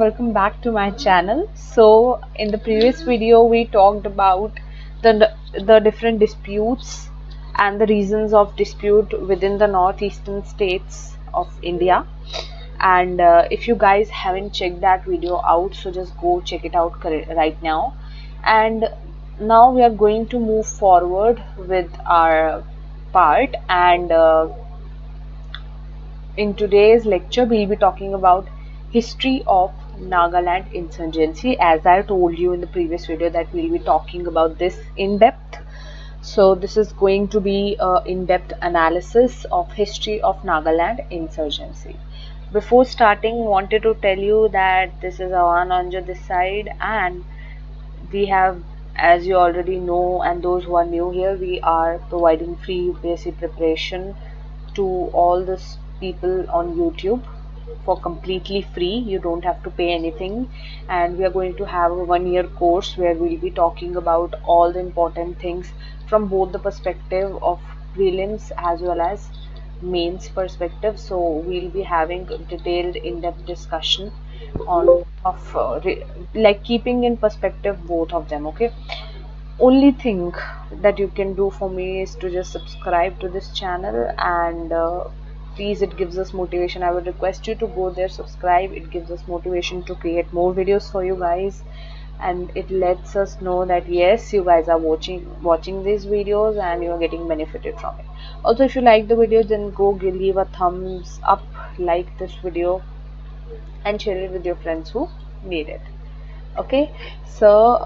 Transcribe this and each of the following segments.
Welcome back to my channel. So in the previous video we talked about the different disputes and the reasons of dispute within the northeastern states of India. And if you guys haven't checked that video out, so just go check it out right now. And now we are going to move forward with our part, and in today's lecture, we'll be talking about history of Nagaland insurgency. As I told you in the previous video that we'll be talking about this in depth. So this is going to be an in-depth analysis of history of Nagaland insurgency. Before starting, wanted to tell you that this is Awan Anja this side, and we have, as you already know, and those who are new here, we are providing free UPSC preparation to all the people on YouTube for completely free. You don't have to pay anything, and we are going to have a 1-year course where we'll be talking about all the important things from both the perspective of prelims as well as mains perspective. So we'll be having detailed in-depth discussion on of like keeping in perspective both of them. Okay, only thing that you can do for me is to just subscribe to this channel, and please, it gives us motivation. I would request you to go there, subscribe. It gives us motivation to create more videos for you guys, and it lets us know that yes, you guys are watching these videos and you are getting benefited from it. Also, if you like the video, then go leave a thumbs up, like this video, and share it with your friends who need it. Okay, so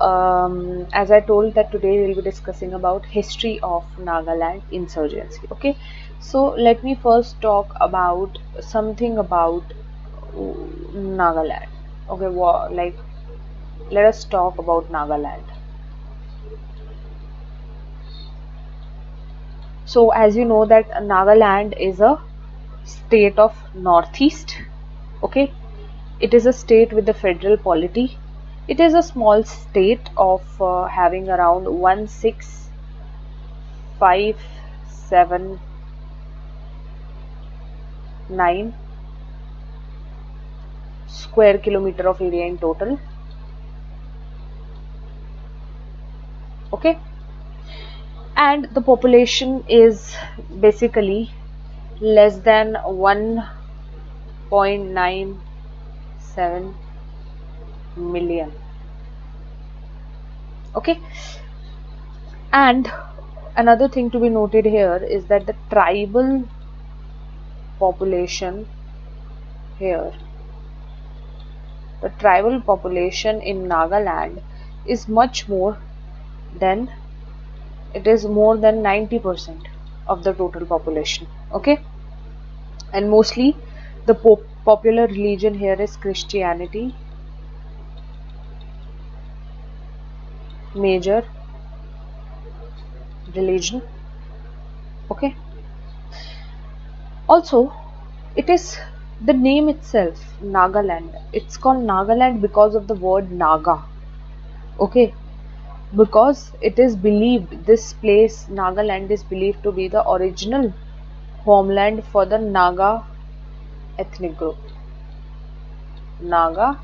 as I told that today we'll be discussing about history of Nagaland insurgency. Okay, so let me first talk about something about Nagaland. Okay, like let us talk about Nagaland. So as you know that Nagaland is a state of Northeast. Okay, it is a state with the federal polity. It is a small state of having around 16,579 square kilometer of area in total. Okay, and the population is basically less than 1.97 million. Okay, and another thing to be noted here is that the tribal population here, the tribal population in Nagaland is much more than, it is more than 90% of the total population. Okay, and mostly the popular religion here is Christianity, major religion. Okay, also it is the name itself, Nagaland. It's called Nagaland because of the word Naga. Okay, because it is believed, this place Nagaland is believed to be the original homeland for the Naga ethnic group. Naga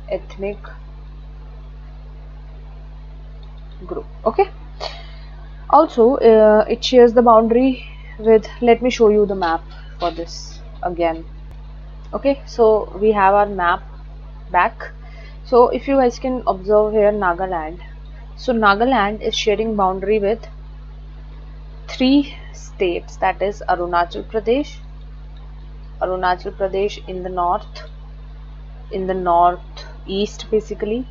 ethnic group. Okay, also it shares the boundary with, let me show you the map for this again. Okay, so we have our map back. So if you guys can observe here, Nagaland, so Nagaland is sharing boundary with 3 states, that is Arunachal Pradesh in the north, in the northeast basically,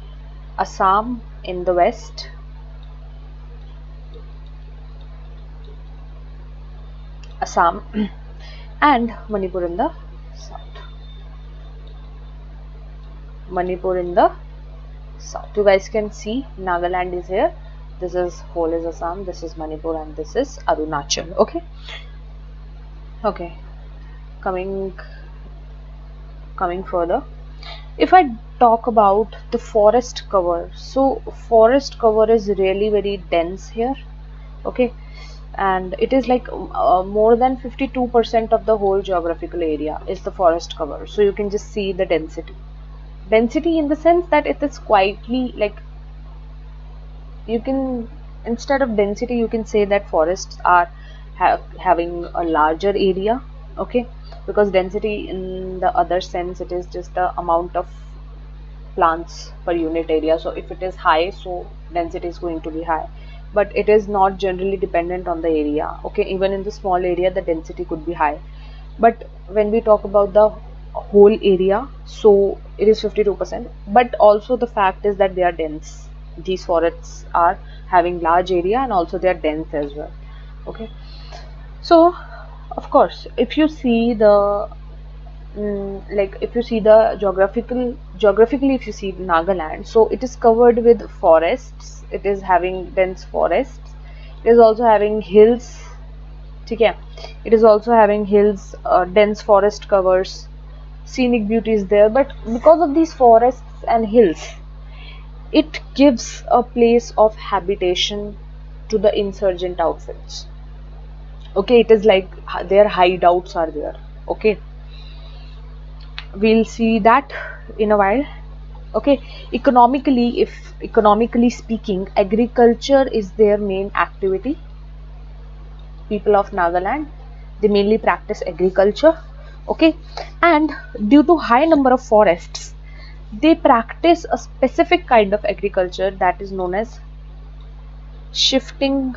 Assam in the west, Assam, and Manipur in the south. Manipur in the south. You guys can see Nagaland is here. This is whole is Assam, this is Manipur, and this is Arunachal. Okay. Okay. Coming further, if I talk about the forest cover, so forest cover is really very dense here. Okay, and it is like more than 52% of the whole geographical area is the forest cover. So you can just see the density in the sense that it is quietly, like, you can, instead of density, you can say that forests are having a larger area. Okay, because density in the other sense, it is just the amount of plants per unit area. So if it is high, so density is going to be high, but it is not generally dependent on the area. Okay, even in the small area the density could be high, but when we talk about the whole area, so it is 52%. But also the fact is that they are dense. These forests are having large area and also they are dense as well. Okay, so of course if you see the like if you see the geographically, if you see Nagaland, so it is covered with forests, it is having dense forests, it is also having hills. Okay, it is also having hills, dense forest covers, scenic beauty is there, but because of these forests and hills, it gives a place of habitation to the insurgent outfits. Okay, it is like their hideouts are there. Okay, we'll see that in a while. Okay, economically speaking, agriculture is their main activity. People of Nagaland, they mainly practice agriculture. Okay, and due to high number of forests, they practice a specific kind of agriculture that is known as shifting,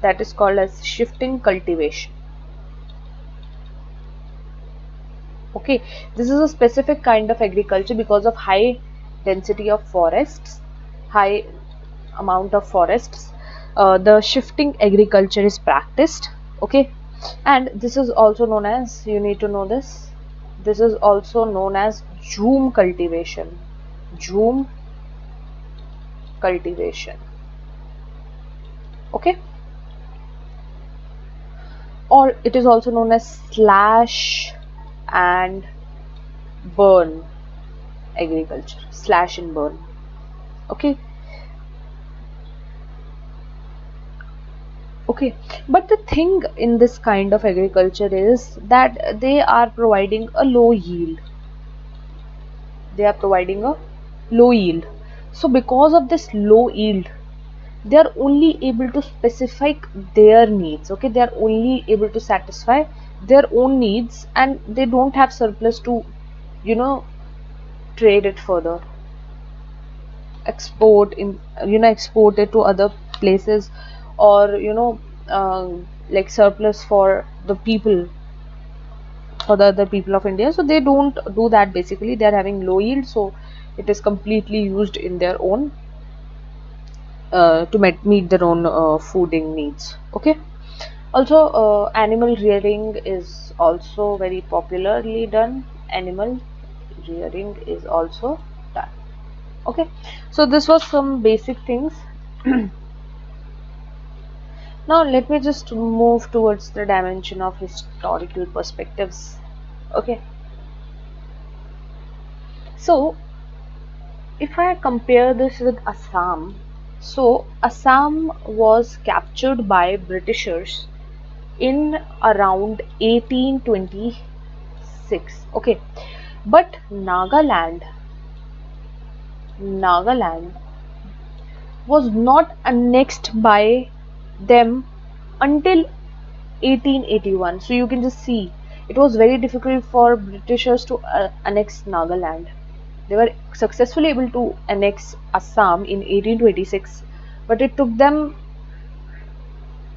that is called as shifting cultivation. Okay, this is a specific kind of agriculture because of high density of forests, high amount of forests. The shifting agriculture is practiced. Okay, and this is also known as, you need to know this, this is also known as jhum cultivation. Jhum cultivation. Okay, or it is also known as slash and burn agriculture. Slash and burn. Okay, okay, but the thing in this kind of agriculture is that they are providing a low yield. They are providing a low yield. So because of this low yield, they are only able to specify their needs. Okay, they are only able to satisfy their own needs, and they don't have surplus to, you know, trade it further, export in, export it to other places, or like surplus for the people, for the other people of India. So they don't do that. Basically they are having low yield, so it is completely used in their own to meet their own fooding needs. Okay, also animal rearing is also very popularly done. Animal rearing is also done. Okay, so this was some basic things. Now let me just move towards the dimension of historical perspectives. Okay, so if I compare this with Assam, so Assam was captured by Britishers in around 1826. Okay, but Nagaland was not annexed by them until 1881. So you can just see it was very difficult for Britishers to annex Nagaland. They were successfully able to annex Assam in 1826, but it took them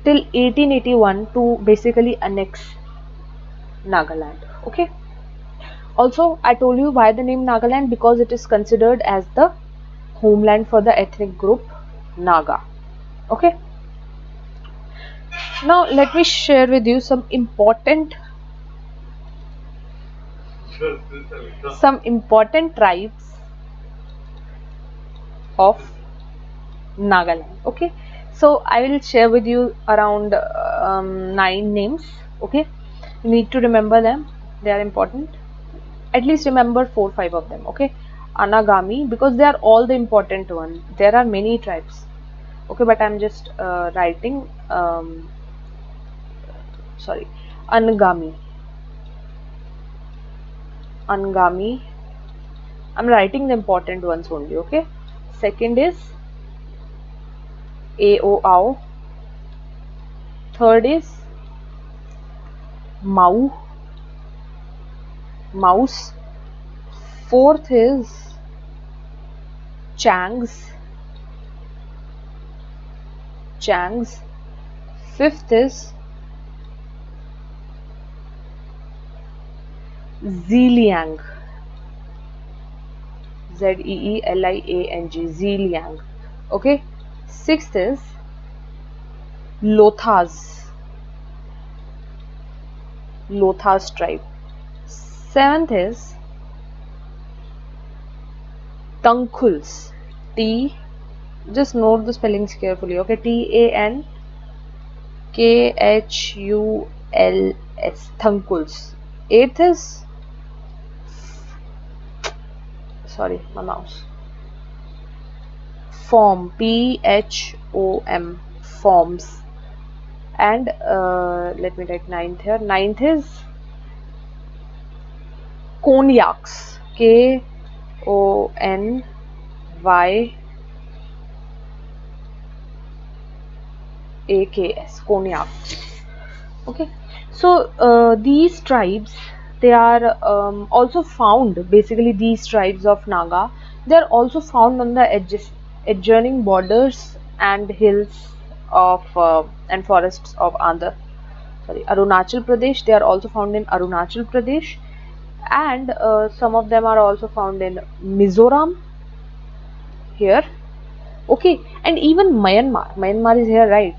till 1881 to basically annex Nagaland. Okay. Also, I told you why the name Nagaland, because it is considered as the homeland for the ethnic group Naga. Okay. Now let me share with you some important tribes of Nagaland. Okay, so I will share with you around 9 names. Okay, you need to remember them, they are important. At least remember 4 5 of them. Okay, Anagami, because they are all the important one. There are many tribes. Okay, but I'm just writing sorry, Angami. Angami. I'm writing the important ones only. Okay. Second is Ao. Third is Mau. Mouse. Fourth is Changs. Changs. Fifth is Zeliang. Zeeliang. Zeliang. Okay. Sixth is Lothas. Lothas tribe. Seventh is Tangkhuls. T. Just note the spellings carefully. Okay. Tangkhuls. Tangkhuls. Eighth is, sorry, my mouse. Phom. Phom. Phoms. And let me write ninth here. Ninth is Konyaks. Konyaks. Konyaks. Okay. So these tribes, they are also found, basically these tribes of Naga, they are also found on the adjoining borders and hills of and forests of Arunachal Pradesh. They are also found in Arunachal Pradesh, and some of them are also found in Mizoram here. Okay, and even Myanmar. Myanmar is here, right?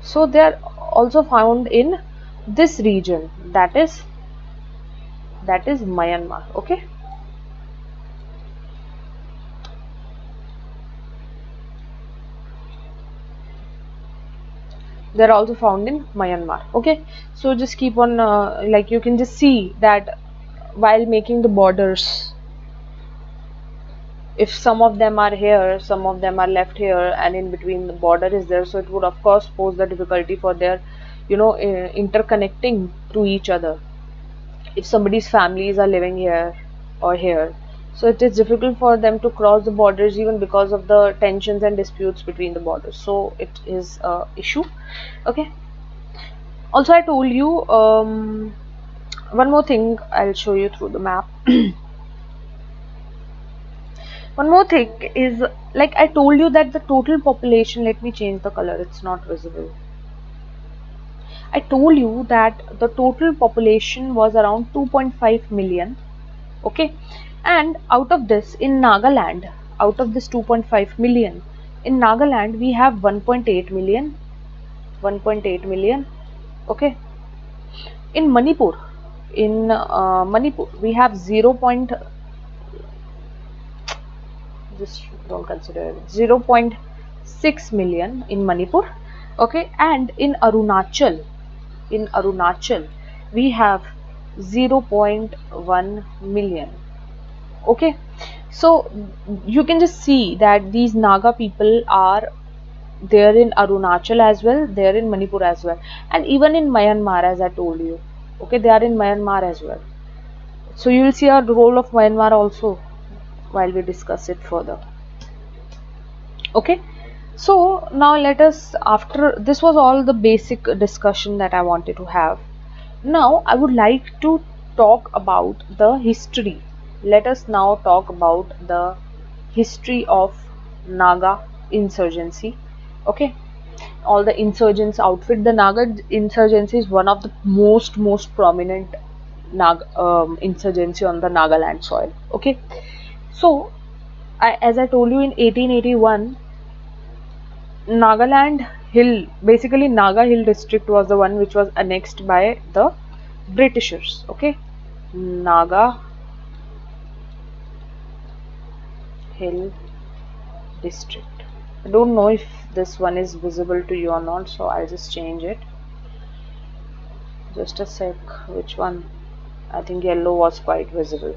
So they are also found in this region, that is Myanmar. Okay. They're also found in Myanmar. Okay, so just keep on like you can just see that while making the borders, if some of them are here, some of them are left here, and in between the border is there, so it would of course pose the difficulty for their interconnecting to each other. If somebody's families are living here or here, so it is difficult for them to cross the borders, even because of the tensions and disputes between the borders. So it is a issue. Okay. Also, I told you one more thing. I'll show you through the map. One more thing is, like I told you, that the total population, let me change the color, it's not visible. I told you that the total population was around 2.5 million. Okay, and out of this, in Nagaland, out of this 2.5 million, in Nagaland we have 1.8 million. 1.8 million. Okay, in Manipur, we have 0. Just don't consider it, 0.6 million in Manipur. Okay, and in Arunachal, we have 0.1 million. Okay, so you can just see that these Naga people are there in Arunachal as well, there in Manipur as well, and even in Myanmar, as I told you. Okay, they are in Myanmar as well. So you will see a role of Myanmar also while we discuss it further. Okay, so now let us, after this was all the basic discussion that I wanted to have, now I would like to talk about the history. Let us now talk about the history of Naga insurgency. Okay, all the insurgents outfit. The Naga insurgency is one of the most prominent insurgency on the Nagaland soil. Okay, so as I told you, in 1881, Nagaland Hill, basically Naga Hill district, was the one which was annexed by the Britishers. Okay, Naga Hill district. I don't know if this one is visible to you or not, so I'll just change it. Just a sec. Which one? I think yellow was quite visible.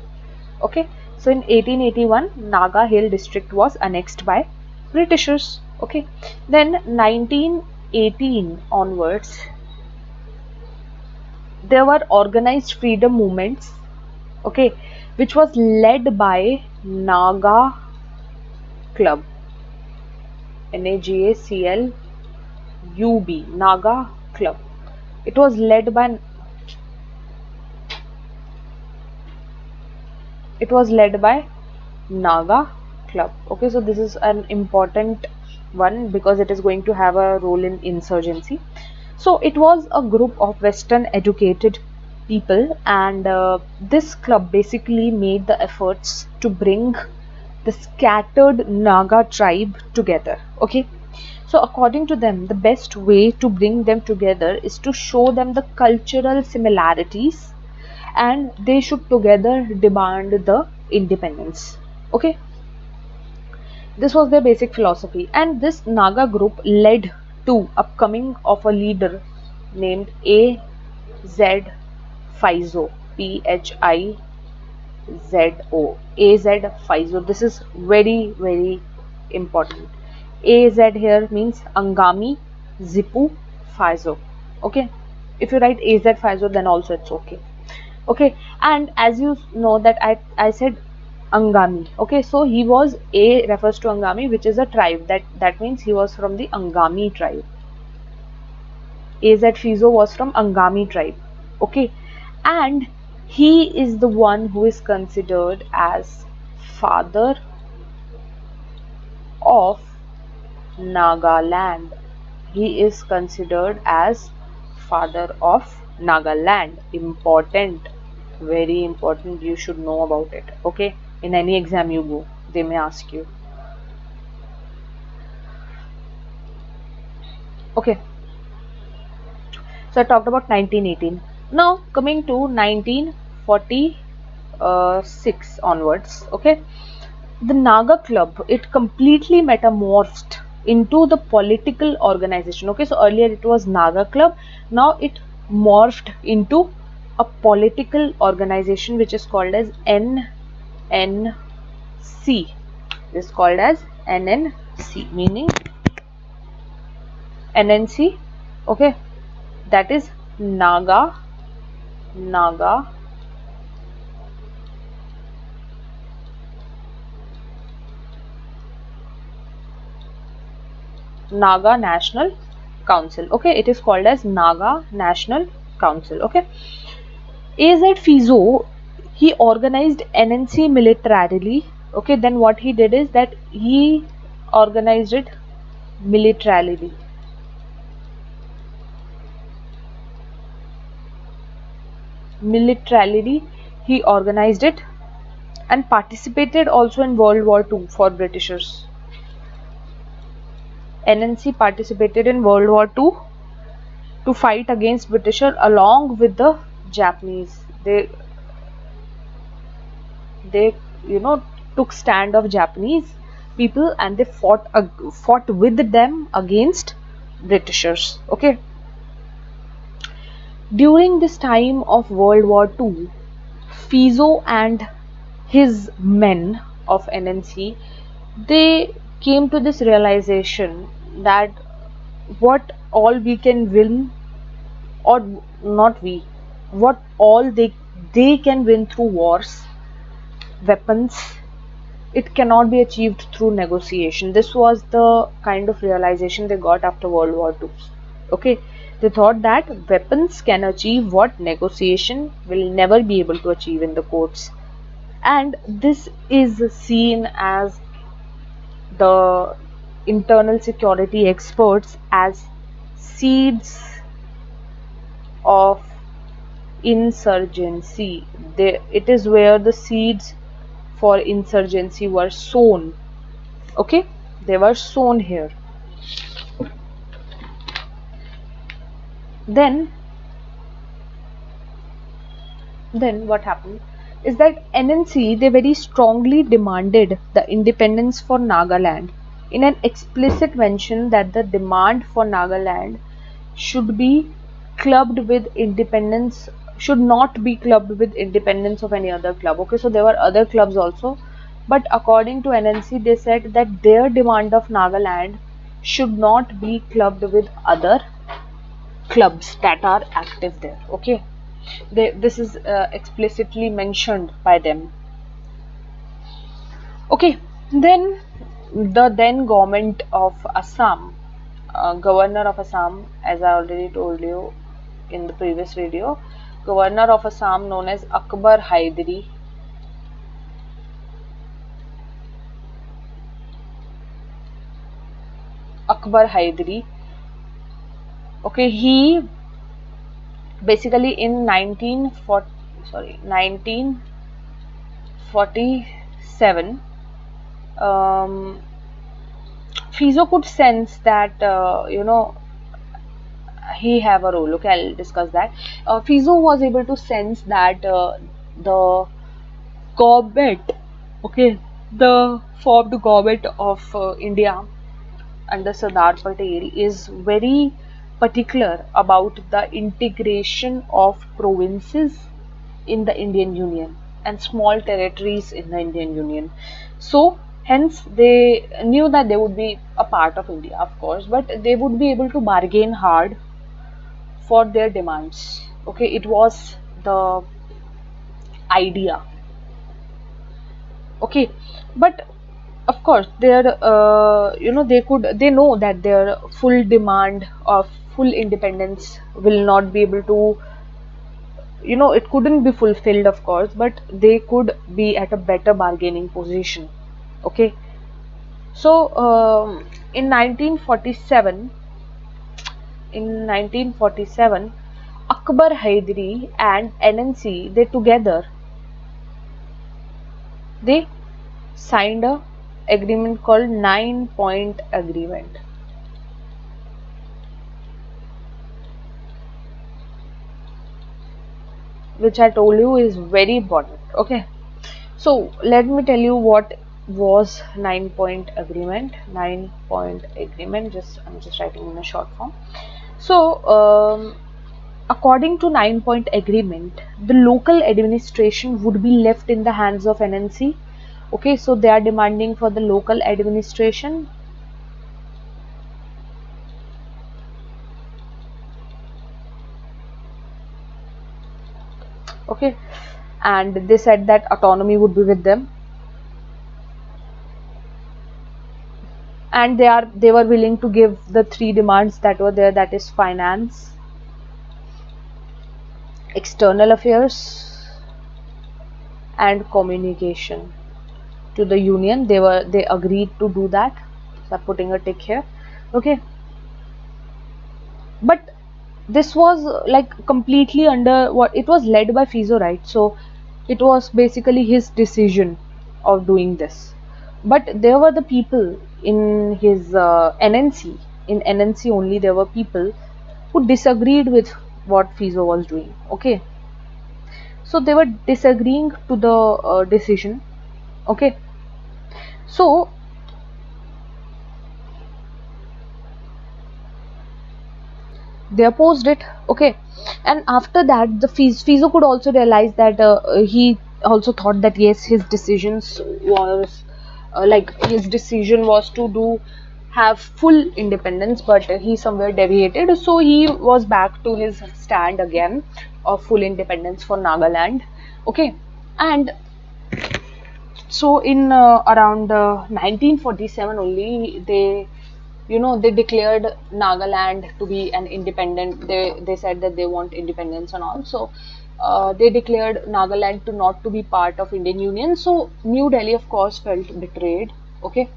Okay, So in 1881, Naga Hill district was annexed by Britishers. Okay, then 1918 onwards, there were organized freedom movements, okay, which was led by Naga Club, NAGACLUB, Naga Club. It was led by Naga Club. Okay, so this is an important one because it is going to have a role in insurgency. So it was a group of Western educated people, and this club basically made the efforts to bring the scattered Naga tribe together. Okay, so according to them, the best way to bring them together is to show them the cultural similarities, and they should together demand the independence. Okay, this was their basic philosophy, and this Naga group led to upcoming of a leader named A.Z. Fizo, Phizo, A.Z. Fizo. This is very, very important. A.Z. here means Angami Zipu Fizo. Okay, if you write A.Z. Fizo, then also it's okay. Okay, and as you know that I said Angami. Okay, so he was, A refers to Angami, which is a tribe, that means he was from the Angami tribe. A.Z. Fizo was from Angami tribe. Okay, and he is the one who is considered as father of Nagaland. He is considered as father of Nagaland. Important, very important, you should know about it. Okay, in any exam you go, they may ask you. Okay, so I talked about 1918. Now coming to 1946 onwards. Okay, the Naga Club, it completely metamorphed into the political organization. Okay, so earlier it was Naga Club, now it morphed into a political organization which is called as NNC. This is called as NNC, meaning NNC. Okay, that is Naga Naga National Council. Okay, it is called as Naga National Council. Okay, A.Z. Fizo, he organized NNC militarily. Okay, then what he did is that he organized it militarily. Militarily, he organized it and participated also in World War II for Britishers. NNC participated in World War II to fight against Britishers along with the Japanese. They took stand of Japanese people, and they fought with them against Britishers. Okay, during this time of World War II, Fizo and his men of NNC, they came to this realization that what all we can win, or not we, what all they can win through wars, weapons, it cannot be achieved through negotiation. This was the kind of realization they got after World War II. Okay, they thought that weapons can achieve what negotiation will never be able to achieve in the courts, and this is seen as the internal security experts as seeds of insurgency. It is where the seeds for insurgency were sown. Okay, they were sown here. Then what happened is that NNC, they very strongly demanded the independence for Nagaland, in an explicit mention that the demand for Nagaland should be clubbed with independence, should not be clubbed with independence of any other club. Okay, so there were other clubs also, but according to NNC, they said that their demand of Nagaland should not be clubbed with other clubs that are active there. Okay, this is explicitly mentioned by them. Okay, then the then government of Assam, governor of Assam, as I already told you in the previous video, governor of Assam known as Akbar Hydari. Akbar Hydari. Okay, he basically in 1947, Fizo could sense that he have a role. Okay, I'll discuss that. Fizo was able to sense that the government, okay, the formed government of India under Sardar Patel is very particular about the integration of provinces in the Indian Union and small territories in the Indian Union. So, hence, they knew that they would be a part of India, of course, but they would be able to bargain hard for their demands. Okay, it was the idea. Okay, but of course their they know that their full demand of full independence will not be able to, it couldn't be fulfilled, of course, but they could be at a better bargaining position. Okay, so in 1947 in 1947 Akbar Hydari and NNC, they signed a agreement called 9-point agreement, which I told you is very important. Okay, so let me tell you what was 9-point agreement. 9-point agreement, I'm just writing in a short form. So according to 9-point agreement, the local administration would be left in the hands of NNC. Okay, so they are demanding for the local administration. Okay, and they said that autonomy would be with them, and they were willing to give the three demands that were there, that is finance, external affairs, and communication to the union. They agreed to do that, so I'm putting a tick here. Okay, but this was like completely under what it was led by Fizo, right? So it was basically his decision of doing this, but there were the people in his NNC. In NNC only there were people who disagreed with what Fizo was doing. Okay, so they were disagreeing to the decision. Okay, so they opposed it. Okay, and after that the Fizo could also realize that he also thought that yes, his decisions was his decision was to do have full independence, but he somewhere deviated, so he was back to his stand again of full independence for Nagaland. Okay, and so in around 1947 only, they declared Nagaland to be an independent. They said that they want independence and all. So they declared Nagaland to not to be part of Indian Union. So New Delhi, of course, felt betrayed. Okay,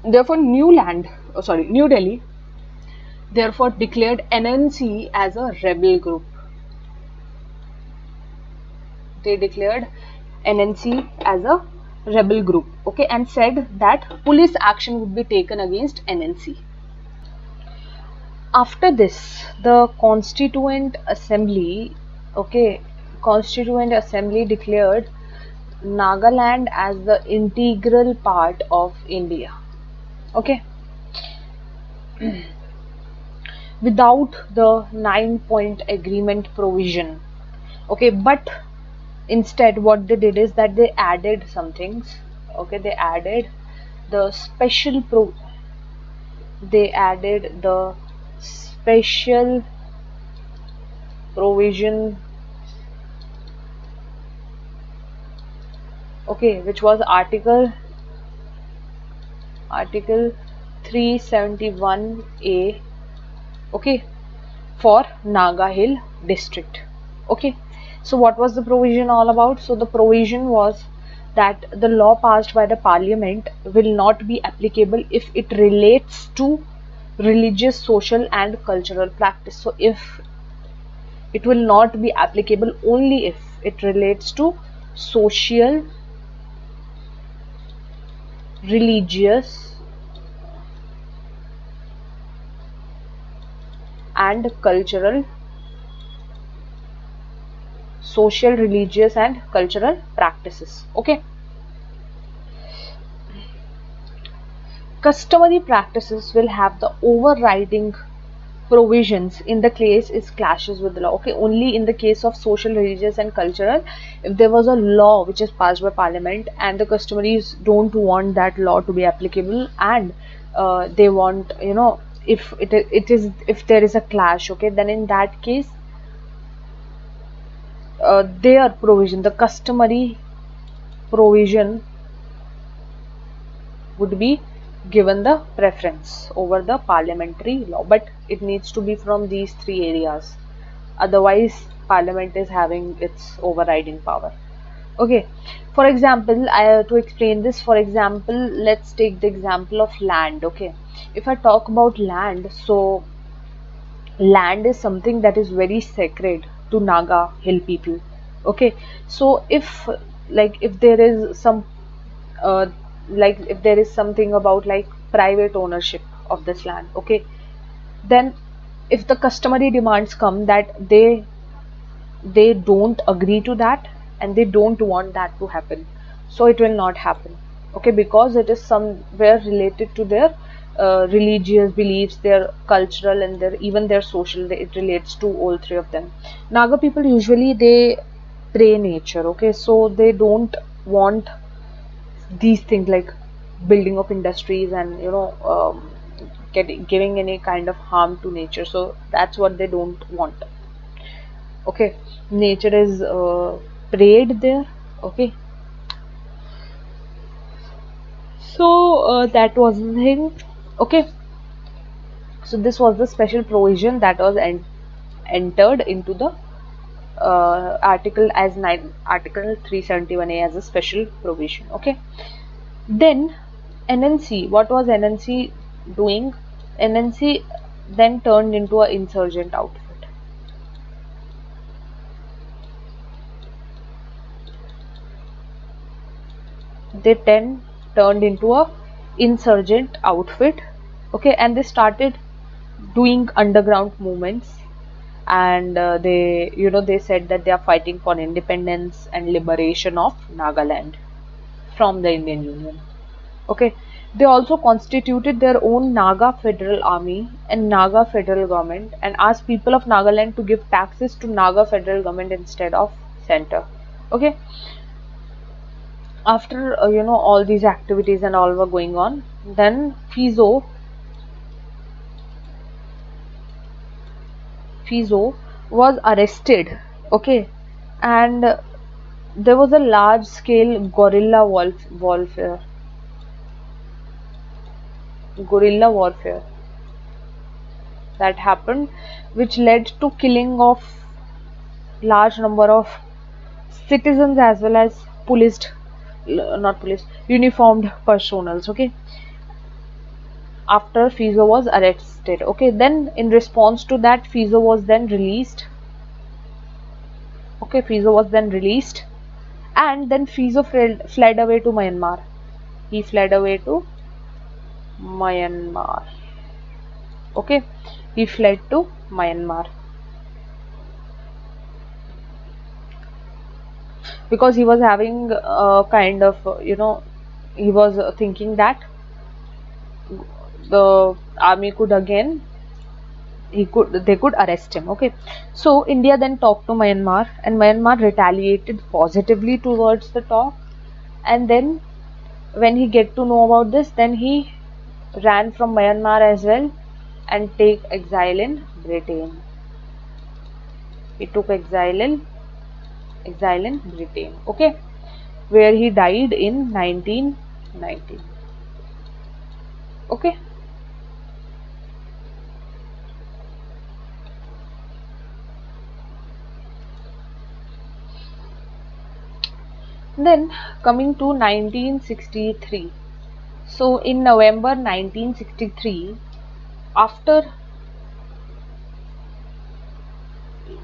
therefore New Delhi, therefore declared NNC as a rebel group. They declared NNC as a rebel group, okay, and said that police action would be taken against NNC. After this, the Constituent Assembly, okay, Constituent Assembly declared Nagaland as the integral part of India. Okay. without the 9-point agreement provision. Okay, but instead what they did is that they added some things. Okay, the special pro they added the special provision, okay, which was article 371A, okay, for Naga Hill district. Okay, so what was the provision all about? So the provision was that the law passed by the parliament will not be applicable if it relates to religious, social and cultural practice. So if it will not be applicable only if it relates to social, religious and cultural, religious and cultural practices. Okay, customary practices will have the overriding provisions in the case is clashes with the law. Okay, only in the case of social, religious and cultural, if there was a law which is passed by parliament and the customaries don't want that law to be applicable, and they want, if it is, if there is a clash, okay, then in that case their provision, the customary provision, would be given the preference over the parliamentary law, but it needs to be from these three areas, otherwise parliament is having its overriding power. Okay, for example, to explain this, for example, let's take the example of land. Okay, if I talk about land, so land is something that is very sacred to Naga hill people. Okay, so if, like, if there is some uh, like if there is something about like private ownership of this land, okay, then if the customary demands come that they don't agree to that and they don't want that to happen, so it will not happen. Okay, because it is somewhere related to their religious beliefs, their cultural and their even their social, it relates to all three of them. Naga people usually they pray nature. Okay, so they don't want these things like building of industries and giving any kind of harm to nature, so that's what they don't want. Okay, nature is prayed there. Okay, so that was the thing. Okay, so this was the special provision that was entered into the article as 9 article 371A as a special provision. Okay, then NNC, what was NNC doing? NNC then turned into an insurgent outfit. They then turned into a insurgent outfit. Okay, and they started doing underground movements, and they said that they are fighting for independence and liberation of Nagaland from the Indian Union. Okay, they also constituted their own Naga Federal Army and Naga Federal Government and asked people of Nagaland to give taxes to Naga Federal Government instead of center. Okay, after all these activities and all were going on, then Fizo was arrested. Okay, and there was a large scale guerrilla warfare that happened, which led to killing of large number of citizens as well as not police, uniformed personals. Okay, after Fizo was arrested. Okay, then in response to that, Fizo was then released. Okay, Fizo was then released, and then Fizo fled away to Myanmar. He fled away to Myanmar. Okay, he fled to Myanmar because he was having a kind of he was thinking that the army could again they could arrest him. Okay, so India then talked to Myanmar, and Myanmar retaliated positively towards the talk. And then when he get to know about this, then he ran from Myanmar as well and take exile in Britain. He took exile in Britain. Okay, where he died in 1990. Okay. Then coming to 1963. So in November 1963, after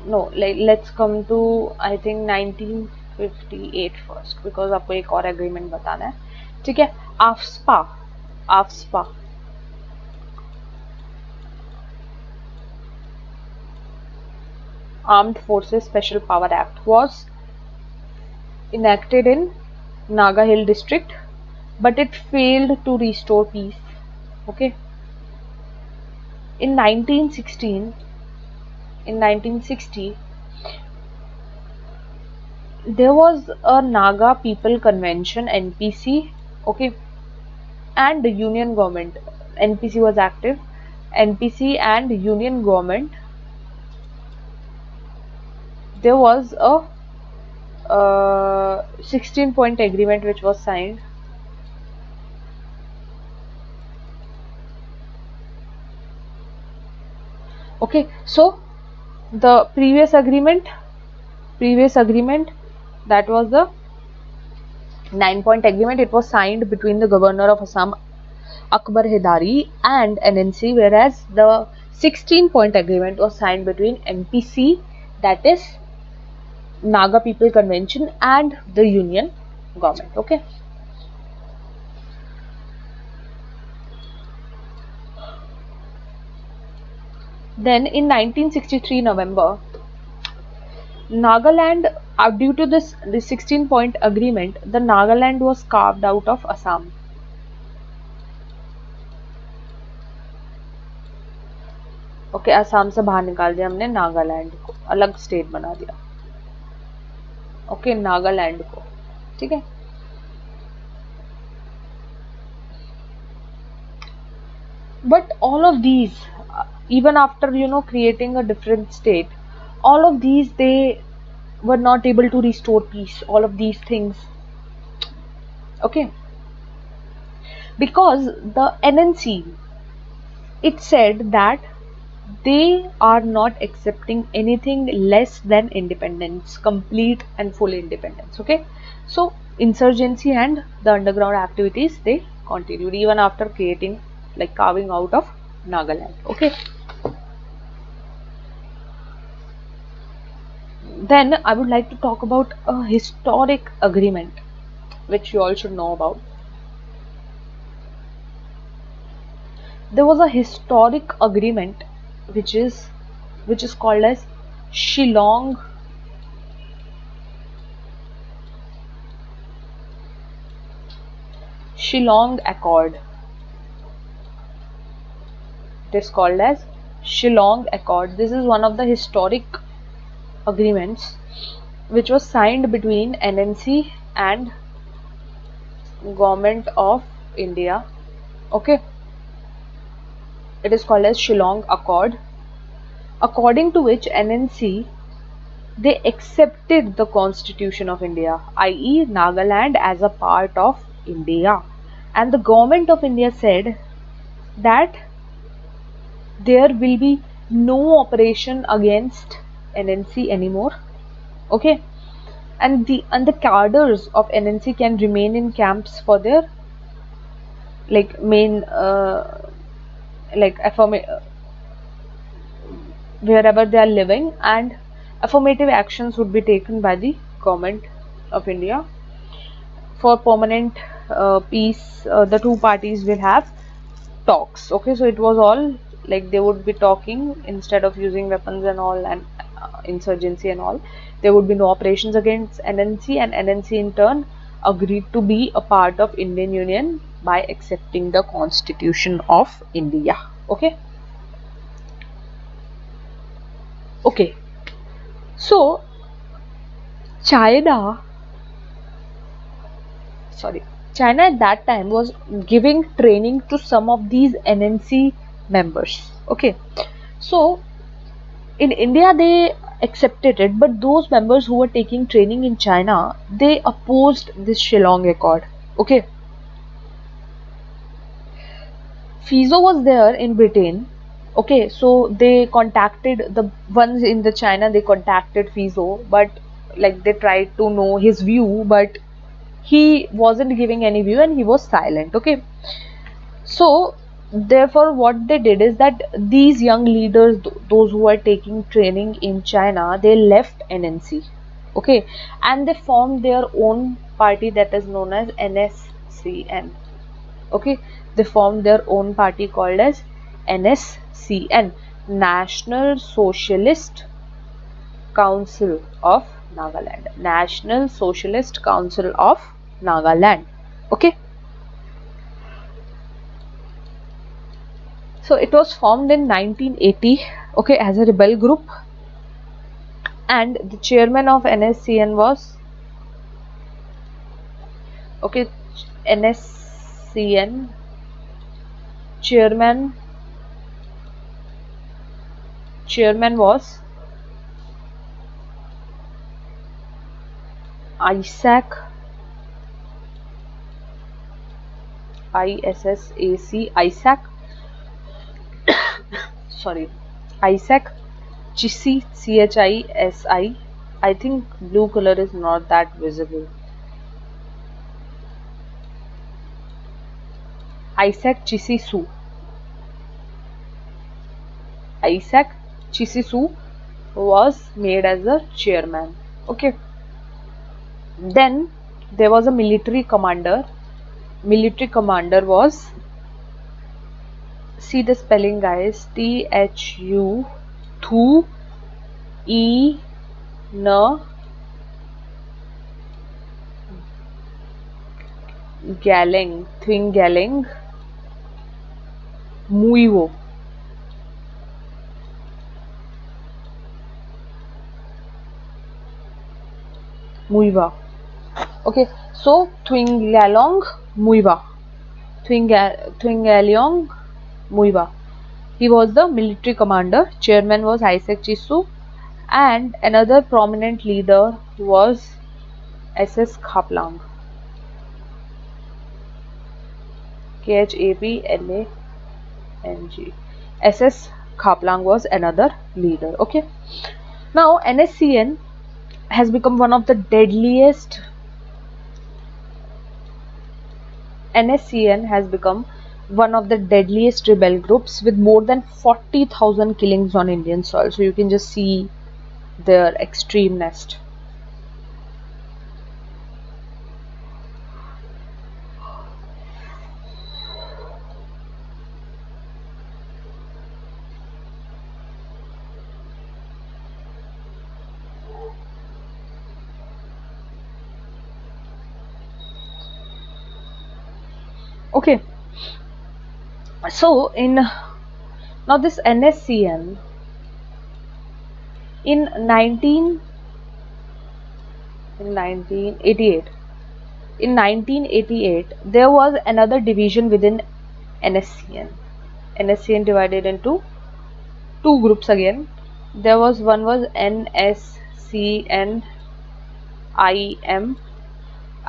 no, let's come to I think 1958 first, because आपको एक और agreement बताना है. ठीक है, AFSPA Armed Forces Special Power Act was enacted in Naga Hill district, but it failed to restore peace. Okay, in 1960, there was a Naga People Convention, NPC. Okay, and the Union government. NPC was active. NPC and Union government. There was a 16-point agreement which was signed. Okay, so the previous agreement, that was the 9-point agreement. It was signed between the governor of Assam, Akbar Hedari, and NNC, whereas the 16-point agreement was signed between NPC, that is Naga People Convention, and the Union government. Okay. Then in 1963 November, Nagaland, due to the 16-point agreement, the Nagaland was carved out of Assam. Okay, Assam से बाहर निकाल दिया हमने, नागालैंड को अलग state बना दिया. Okay, Nagaland को. ठीक है. But all of these, even after creating a different state, all of these, they were not able to restore peace. All of these things. Okay, because the NNC, it said that they are not accepting anything less than independence, complete and full independence. Okay, so insurgency and the underground activities, they continued even after creating, like carving out of Nagaland. Okay, then I would like to talk about a historic agreement which you all should know about. There was a historic agreement which is called as Shillong Accord. It is called as Shillong Accord. This is one of the historic agreements which was signed between NNC and Government of India. Okay, it is called as Shillong Accord, according to which NNC, they accepted the Constitution of India, i.e. Nagaland, as a part of India, and the Government of India said that there will be no operation against NNC anymore. Okay, and the cadres of NNC can remain in camps for their main wherever they are living, and affirmative actions would be taken by the Government of India for permanent peace. The two parties will have talks. Okay, so it was all like they would be talking instead of using weapons and all, and insurgency and all. There would be no operations against NNC, and NNC in turn agreed to be a part of Indian Union by accepting the Constitution of India. Okay. Okay, so China, sorry, China at that time was giving training to some of these NNC members. Okay, so in India they accepted it, but those members who were taking training in China, they opposed this Shillong Accord. Okay, FISO was there in Britain. Okay, so they contacted the ones in the China. They contacted FISO, but like they tried to know his view, but he wasn't giving any view and he was silent. Okay, so therefore what they did is that these young leaders, those who are taking training in China, they left NNC. Okay, and they formed their own party that is known as NSCN. Okay, they formed their own party called as NSCN, National Socialist Council of Nagaland. National Socialist Council of Nagaland. Okay, so it was formed in 1980, okay, as a rebel group, and the chairman of NSCN was, okay, NSCN chairman was Isaac, Isaac, sorry, Isaac Chisi, Chisi. I think blue color is not that visible. Isaac Chisisu. Isaac Chisisu was made as the chairman. Okay. Then there was a military commander. Military commander was, see the spelling guys, THU Thu E N Galing, Thwing Galing Muivo. Muiva. Okay, so Thwingalong Muiva. Thwingalong Muiva. He was the military commander. Chairman was Isaac Chisu, and another prominent leader was SS Khaplang. Khaplang. SS Khaplang was another leader. Okay. Now NSCN has become one of the deadliest. NSCN has become one of the deadliest rebel groups with more than 40,000 killings on Indian soil. So you can just see their extremeness. Okay, so in now this NSCN in 1988 there was another division within NSCN. NSCN divided into two groups again. There was one was NSCN IM.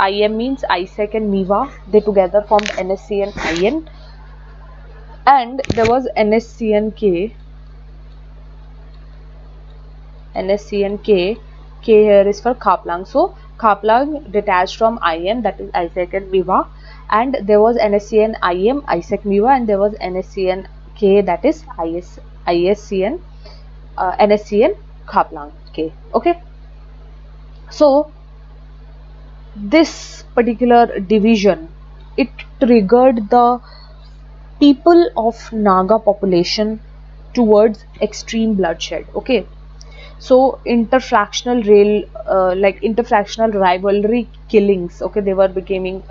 IM means Isaac and Miwa. They together formed NSCN IN. And there was NSCN-K. NSCN-K. K here is for Khaplang. So Khaplang detached from IM, that is Isaac and Miwa. And there was NSCN IM, Isaac Miwa, and there was NSCN K, that is ISCN, NSCN Khaplang K. Okay. So this particular division, it triggered the people of Naga population towards extreme bloodshed. Okay, so interfractional rivalry killings. Okay, they became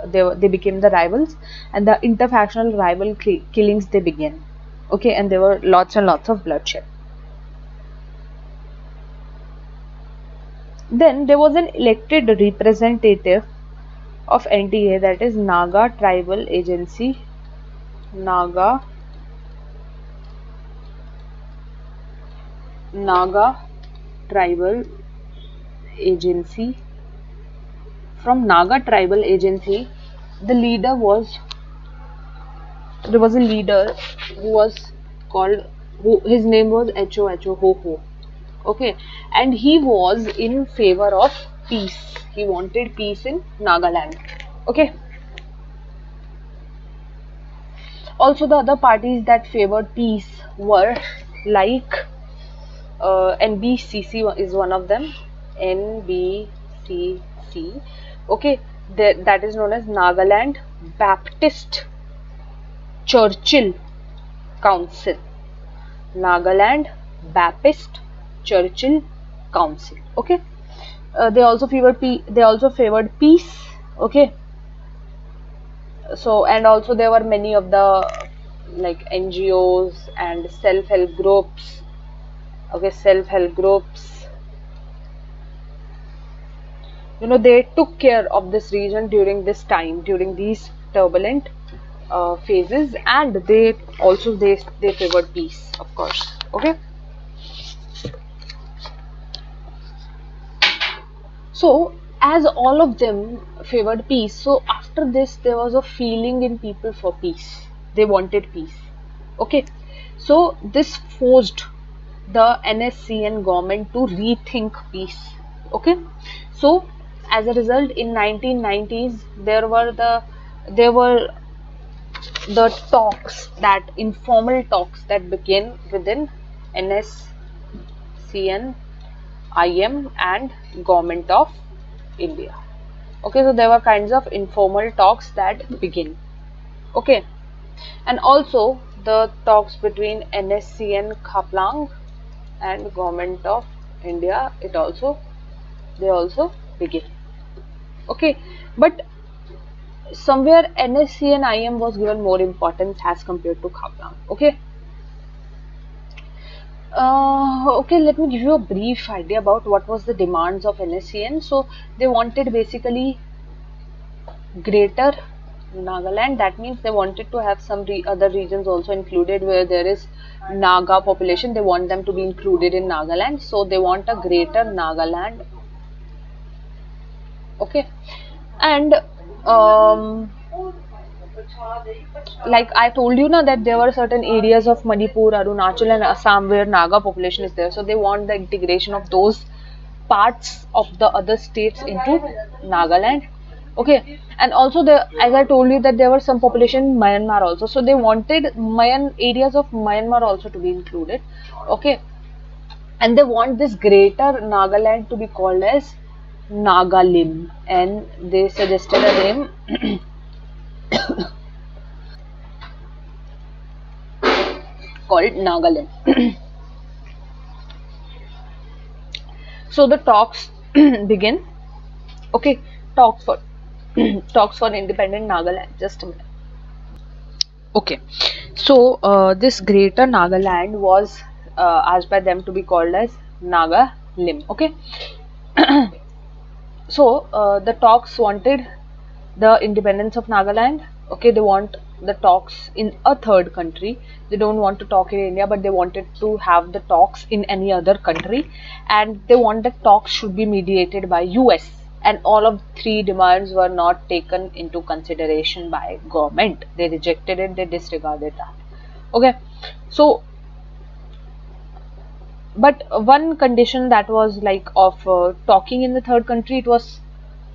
the rivals, and the interfactional rival killings they began. Okay, and there were lots and lots of bloodshed. Then there was an elected representative of NTA, that is Naga Tribal Agency, Naga Tribal Agency. From Naga Tribal Agency, the leader was there was a leader who was called, his name was Ho Ho Ho. Okay, and he was in favor of peace. He wanted peace in Nagaland. Okay. Also, the other parties that favored peace were like NBCC is one of them. NBCC. Okay, that is known as Nagaland Baptist Churchill Council. Nagaland Baptist Churchill Council. Okay, they also favored peace. Okay, so, and also there were many of the like NGOs and self-help groups. Okay, self-help groups, they took care of this region during this time, during these turbulent phases, and they also they favored peace, of course. Okay, so as all of them favored peace, so after this there was a feeling in people for peace. They wanted peace. Okay, so this forced the NSCN government to rethink peace. Okay, so as a result, in 1990s there were the talks, that informal talks that began within NSCN, IM and Government of India. Okay, so there were kinds of informal talks that begin. Okay, and also the talks between NSCN Khaplang and Government of India, they also begin. Okay, but somewhere NSC and IM was given more importance as compared to Khaplang. Okay. Okay, let me give you a brief idea about what was the demands of NSCN. So they wanted basically greater Nagaland. That means they wanted to have some other regions also included where there is Naga population. They want them to be included in Nagaland. So they want a greater Nagaland. Okay, and like I told you now, that there were certain areas of Manipur, Arunachal and Assam where Naga population is there. So they want the integration of those parts of the other states into Nagaland. Okay, and also as I told you, that there were some population in Myanmar also. So they wanted areas of Myanmar also to be included. Okay, and they want this greater Nagaland to be called as Nagalim, and they suggested a name called Nagaland. So the talks begin. Okay, talks for talks for independent Nagaland. Just a minute. Okay, so this greater Nagaland was asked by them to be called as Nagalim. Okay, so the talks wanted the independence of Nagaland. Okay, they want the talks in a third country. They don't want to talk in India, but they wanted to have the talks in any other country, and they want the talks should be mediated by US. And all of three demands were not taken into consideration by government. They rejected it. They disregarded that. Okay, so but one condition that was like of talking in the third country, it was,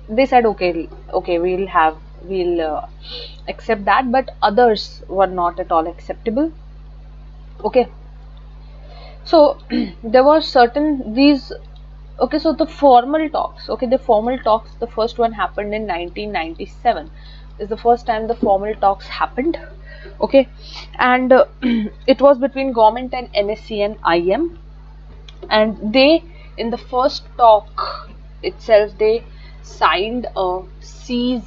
they said okay, we'll accept that, but others were not at all acceptable. Okay, so there were certain these. Okay, so the formal talks. Okay, the formal talks, the first one happened in 1997. Is the first time the formal talks happened. Okay, and it was between government and NSC and IM, and they, in the first talk itself, they signed a ceasefire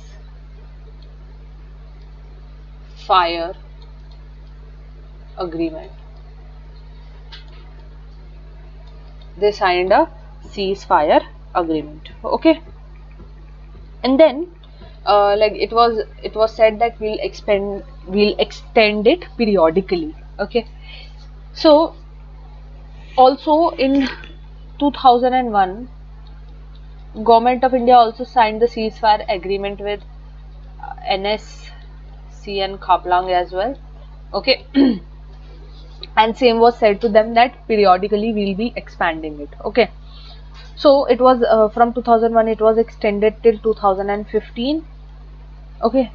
agreement. They signed a ceasefire agreement. Okay, and then like it was said that we'll extend it periodically. Okay, so also in 2001, Government of India also signed the ceasefire agreement with NSCN Khaplang as well. Okay, and same was said to them that periodically we'll be expanding it. Okay, so it was from 2001, it was extended till 2015. Okay,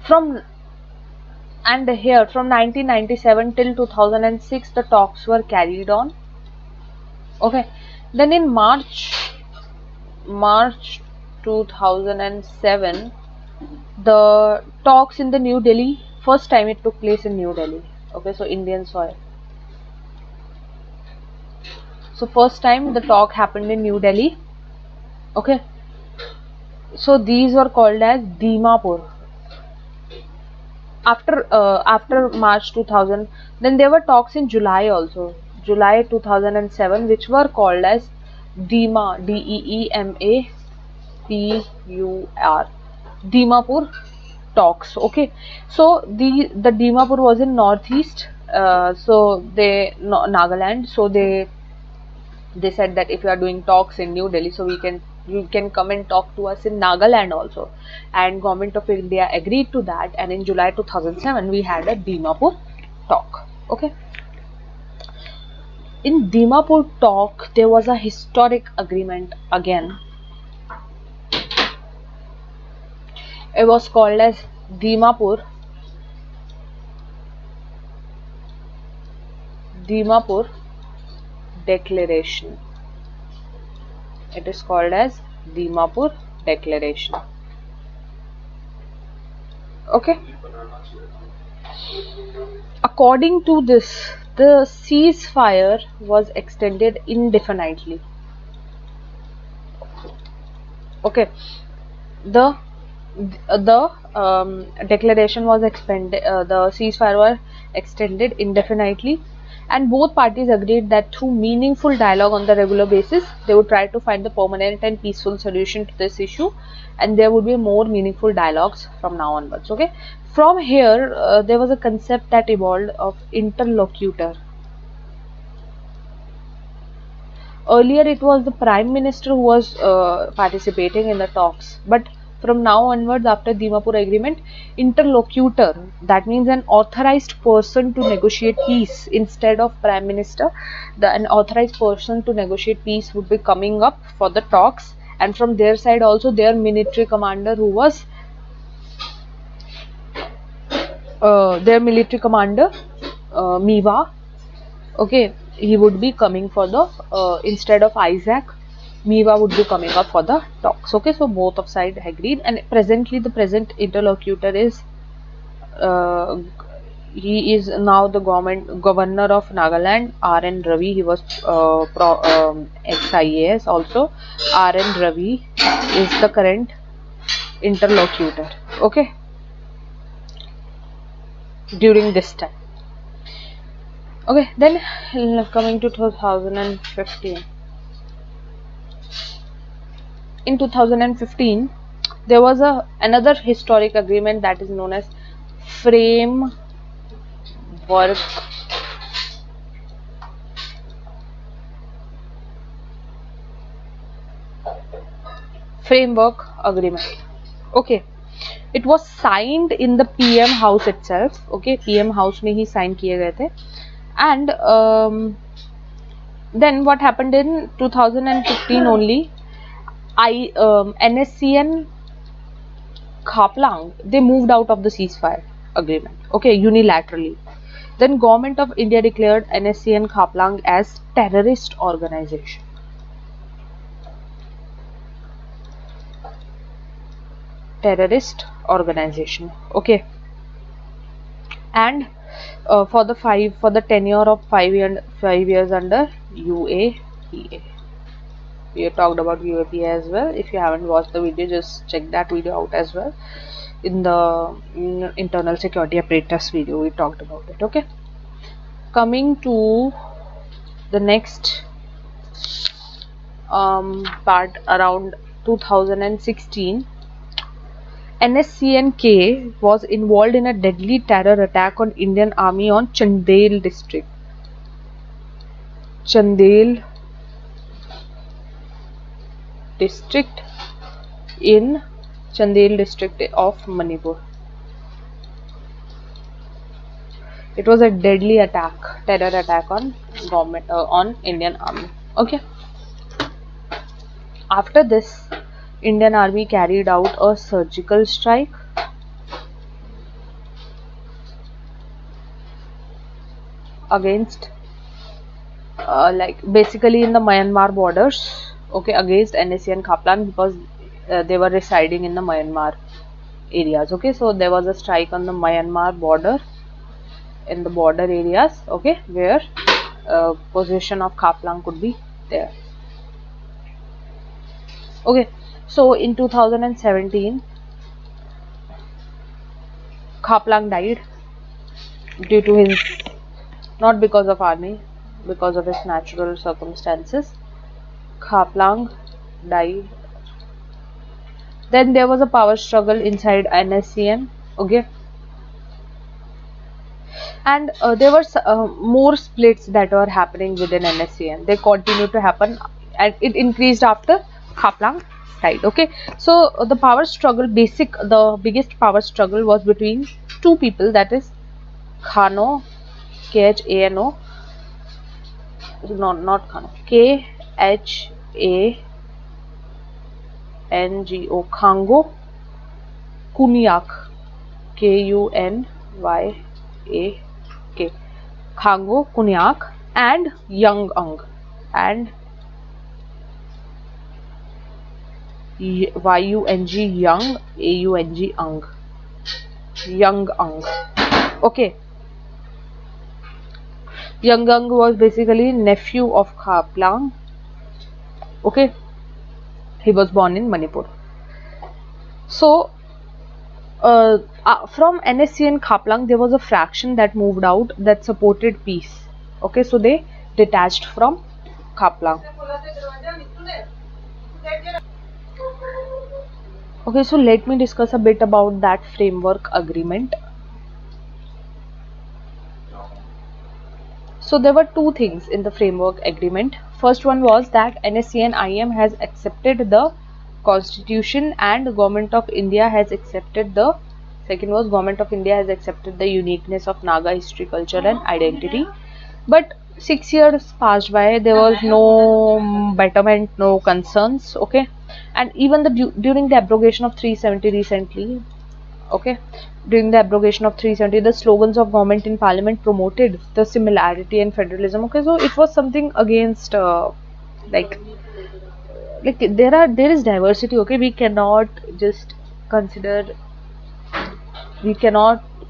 from and here from 1997 till 2006 the talks were carried on. Okay, then in March 2007, the talks in the New Delhi, first time it took place in New Delhi. Okay, so Indian soil. So first time the talk happened in New Delhi. Okay, so these were called as Dimapur. After March 2000, then there were talks in July also, July 2007, which were called as DEMA, DEEMAPUR, Dimapur talks. Okay, so the Dimapur was in northeast, so Nagaland, so they said that if you are doing talks in New Delhi, so you can come and talk to us in Nagaland also, and Government of India agreed to that, and in July 2007 we had a Dimapur talk. Okay, in Dimapur talk there was a historic agreement again. It was called as Dimapur Declaration. It is called as Dimapur Declaration. Okay, according to this, the ceasefire was extended indefinitely. Okay, the declaration was expanded, the ceasefire was extended indefinitely, and both parties agreed that through meaningful dialogue on the regular basis they would try to find the permanent and peaceful solution to this issue, and there would be more meaningful dialogues from now onwards. Okay, from here there was a concept that evolved of interlocutor. Earlier it was the Prime Minister who was participating in the talks, but from now onwards, after Dimapur agreement, interlocutor, that means an authorized person to negotiate peace instead of Prime Minister, an authorized person to negotiate peace would be coming up for the talks, and from their side also their military commander who was Miwa. Okay, he would be coming for the instead of Isaac, Miwa would be coming up for the talks. Okay, so both of sides agreed, and presently the present interlocutor is he is now the governor of Nagaland, R.N. Ravi. He was ex-IAS also. R.N. Ravi is the current interlocutor. Okay, during this time. Okay, then coming to 2015. In 2015, there was another historic agreement that is known as Framework Agreement. Okay, it was signed in the PM House itself. Okay, PM House में ही sign किए गए थे, and then what happened in 2015 only, NSCN Khaplang, they moved out of the ceasefire agreement. Okay, unilaterally. Then Government of India declared NSCN Khaplang as terrorist organization. Terrorist organization. Okay, and for the tenure of 5 years under UAPA. We have talked about UAPA as well. If you haven't watched the video, just check that video out as well. In the internal security apparatus video, we talked about it. Okay, coming to the next but around 2016, NSCN-K was involved in a deadly terror attack on Indian Army on Chandel district. Chandel district in Chandel district of Manipur. It was a deadly attack, terror attack on government, on Indian Army. Okay. After this, Indian Army carried out a surgical strike against, like basically in the Myanmar borders, okay, against NSC and Khaplang, because they were residing in the Myanmar areas. Okay, so there was a strike on the Myanmar border, in the border areas, okay, where position of Khaplang could be there. Okay, so in 2017, Khaplang died due to his, not because of army, because of his natural circumstances. Khaplang died. Then there was a power struggle inside NSCN, okay, and there were more splits that were happening within NSCN. They continued to happen, and it increased after Khaplang died. Okay, so the power struggle, the biggest power struggle was between two people, that is Khano, Khano, no, not Khano, Khango, Khango Kunyak, Kunyak, Khango Kunyak, and Young Ang, and Yung, Young, Aung, Young Ang. Okay, Young Ang was basically nephew of Khaplang. Okay, he was born in Manipur. So from NSC and Khaplang, there was a fraction that moved out that supported peace. Okay, so they detached from Khaplang. Okay, so let me discuss a bit about that framework agreement. So there were two things in the framework agreement. First one was that NSC and IM has accepted the constitution, and the government of India has accepted the, second was government of India has accepted the uniqueness of Naga history, culture and identity. But 6 years passed by, there was no betterment, no concerns. Okay, and even during the abrogation of 370 recently, okay, during the abrogation of 370, the slogans of government in parliament promoted the similarity and federalism. Okay, so it was something against like there is diversity. Okay, we cannot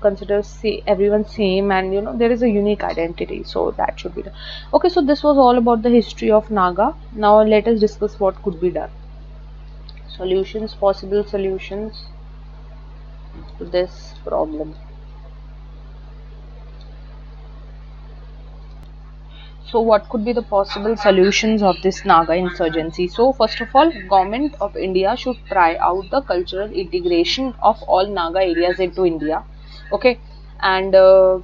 consider see everyone same, and there is a unique identity, so that should be done. Okay, so this was all about the history of Naga. Now let us discuss what could be done. Solutions, possible solutions to this problem. So what could be the possible solutions of this Naga insurgency? So first of all, government of India should try out the cultural integration of all Naga areas into India. Okay, and the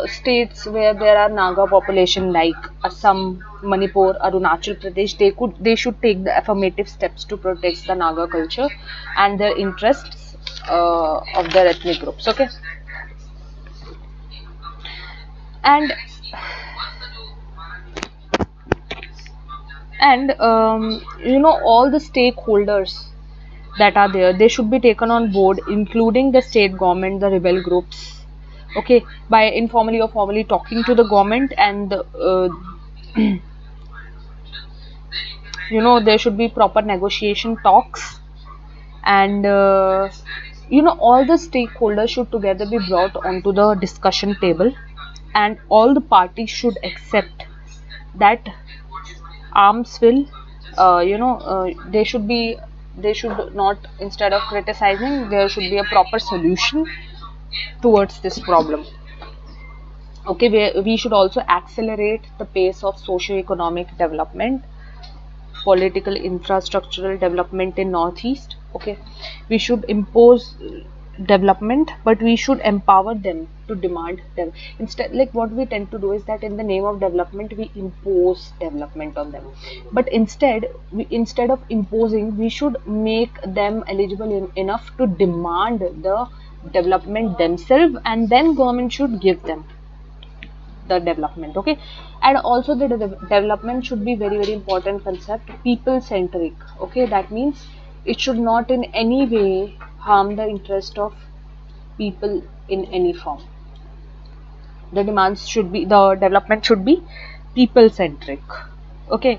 states where there are Naga population like Assam, Manipur, Arunachal Pradesh, they should take the affirmative steps to protect the Naga culture and their interests of their ethnic groups. Okay, and all the stakeholders that are there, they should be taken on board, including the state government, the rebel groups. Okay, by informally or formally talking to the government, and there should be proper negotiation talks, and all the stakeholders should together be brought onto the discussion table, and all the parties should accept that arms will they should not, instead of criticizing, there should be a proper solution towards this problem. Okay, we should also accelerate the pace of socio-economic development. political infrastructural development in Northeast. Okay, we should impose development, but we should empower them to demand them. Instead, like what we tend to do is that in the name of development we impose development on them, but instead of imposing, we should make them eligible enough to demand the development themselves, and then government should give them the development. Okay, and also the development should be very very important concept, people centric. Okay, that means it should not in any way harm the interest of people in any form. The development should be people centric. Okay,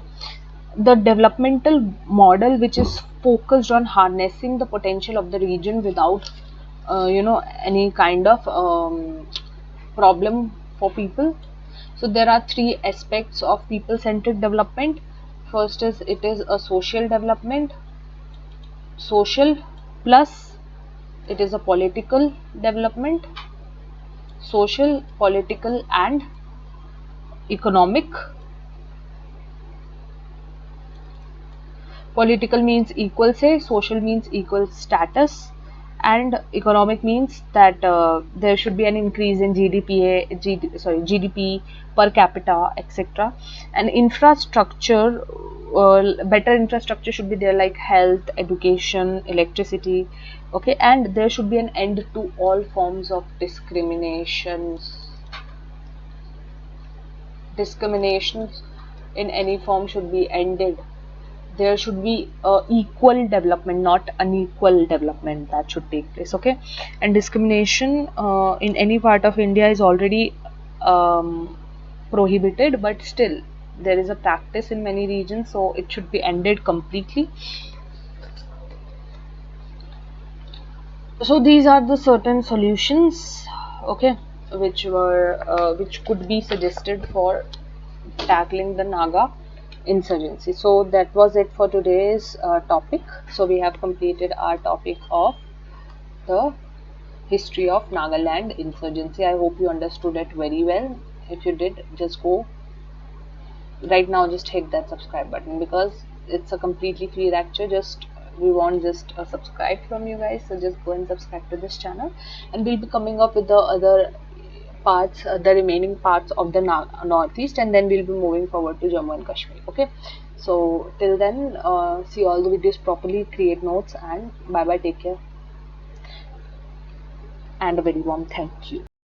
the developmental model which is focused on harnessing the potential of the region without any kind of problem for people. So there are three aspects of people centric development. First is it is a social development, social plus it is a political development, social, political and economic. Political means equal say, social means equal status, and economic means that there should be an increase in GDP per capita, etc. And infrastructure, better infrastructure should be there, like health, education, electricity. Okay, and there should be an end to all forms of discriminations in any form should be ended. There should be equal development, not unequal development, that should take place. Okay, and discrimination in any part of India is already prohibited, but still there is a practice in many regions, so it should be ended completely. So these are the certain solutions, okay, which could be suggested for tackling the Naga insurgency. So that was it for today's topic. So we have completed our topic of the history of Nagaland insurgency. I hope you understood it very well. If you did, just go right now, just hit that subscribe button, because it's a completely free lecture. Just we want just a subscribe from you guys, so just go and subscribe to this channel, and we'll be coming up with the other parts, the remaining parts of the Northeast, and then we'll be moving forward to Jammu and Kashmir. Okay, so till then, see all the videos properly, create notes, and bye bye, take care, and a very warm thank you.